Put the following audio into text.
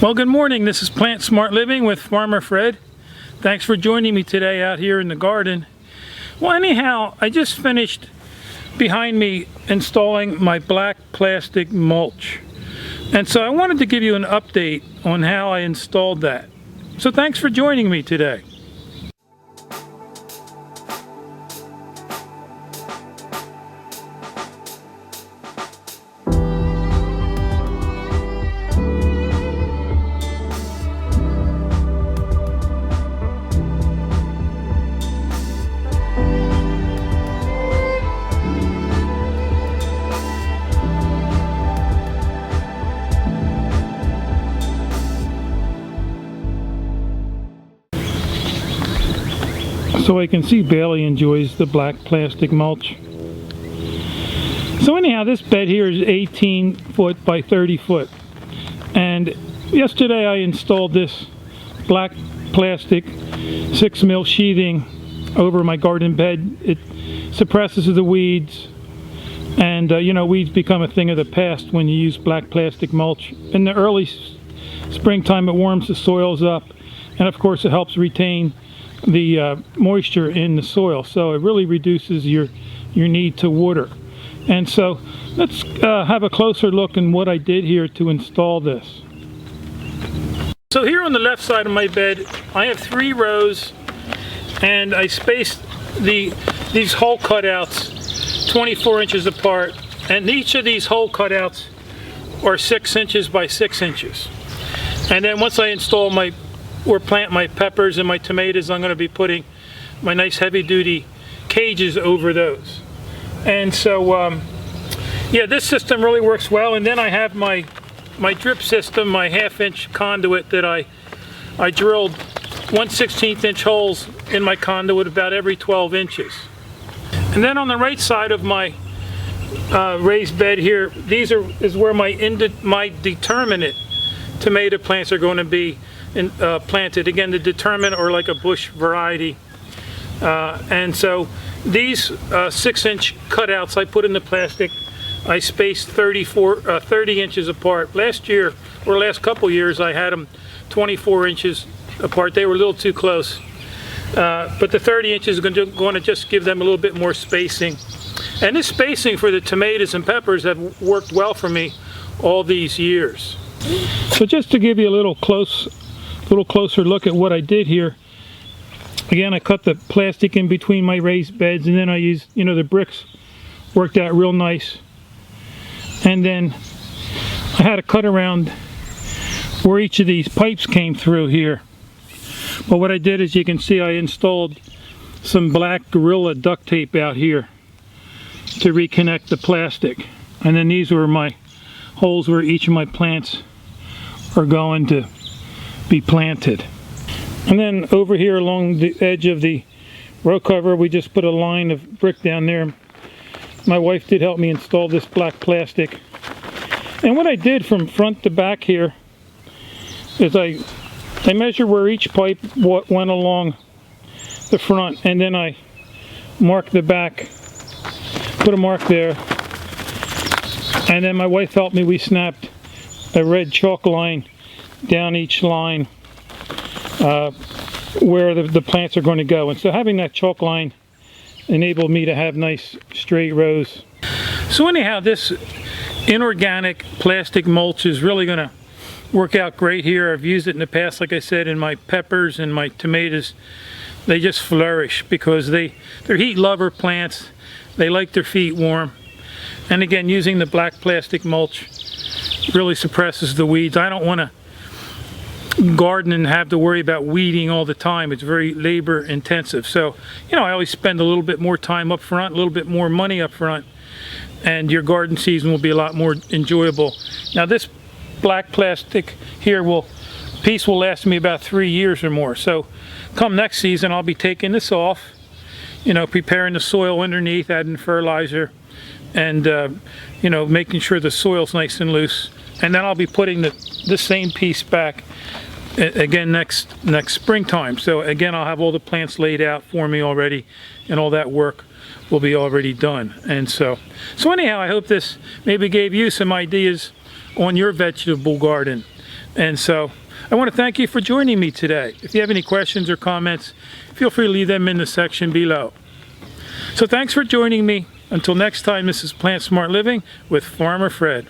Well, good morning. This is Plant Smart Living with Farmer Fred. Thanks for joining me today out here in the garden. Well, anyhow, I just finished behind me installing my black plastic mulch. And so I wanted to give you an update on how I installed that. So thanks for joining me today. So I can see Bailey enjoys the black plastic mulch. So anyhow, this bed here is 18 foot by 30 foot. And yesterday I installed this black plastic 6mm sheathing over my garden bed. It suppresses the weeds. And you know, weeds become a thing of the past when you use black plastic mulch. In the early springtime, it warms the soils up. And of course, it helps retain the moisture in the soil, so it really reduces your need to water. And so let's have a closer look at what I did here to install this. So here on the left side of my bed I have 3 rows, and I spaced these hole cutouts 24 inches apart, and each of these hole cutouts are 6 inches by 6 inches. And then once I install or plant my peppers and my tomatoes, I'm going to be putting my nice heavy-duty cages over those. And so yeah, this system really works well. And then I have my drip system, my 1/2-inch conduit that I drilled 1/16 inch holes in my conduit about every 12 inches. And then on the right side of my raised bed here, is where my determinate tomato plants are going to be planted. Again, the determinate or like a bush variety. And so these 6-inch cutouts I put in the plastic, I spaced 30 inches apart. Last couple years I had them 24 inches apart. They were a little too close. But the 30 inches is going to just give them a little bit more spacing. And this spacing for the tomatoes and peppers have worked well for me all these years. So just to give you a little closer look at what I did here. Again, I cut the plastic in between my raised beds, and then I used, you know, the bricks worked out real nice. And then I had to cut around where each of these pipes came through here. But what I did is, you can see I installed some black Gorilla duct tape out here to reconnect the plastic. And then these were my holes where each of my plants are going to be planted. And then over here along the edge of the row cover, we just put a line of brick down there. My wife did help me install this black plastic. And what I did from front to back here is I measured where each pipe went along the front, and then I marked the back, put a mark there, and then my wife helped me. We snapped a red chalk line down each line where the plants are going to go. And so having that chalk line enabled me to have nice straight rows. So anyhow, this inorganic plastic mulch is really going to work out great here. I've used it in the past, like I said, in my peppers and my tomatoes. They just flourish because they're heat lover plants. They like their feet warm. And again, using the black plastic mulch really suppresses the weeds. I don't want to garden and have to worry about weeding all the time. It's very labor intensive. So, you know, I always spend a little bit more time up front, a little bit more money up front, and your garden season will be a lot more enjoyable. Now this black plastic here piece will last me about 3 years or more. So come next season, I'll be taking this off, you know, preparing the soil underneath, adding fertilizer, and you know, making sure the soil's nice and loose. And then I'll be putting the same piece back again next springtime. So again, I'll have all the plants laid out for me already, and all that work will be already done. And so anyhow, I hope this maybe gave you some ideas on your vegetable garden. And so I want to thank you for joining me today. If you have any questions or comments, feel free to leave them in the section below. So thanks for joining me. Until next time, this is Plant Smart Living with Farmer Fred.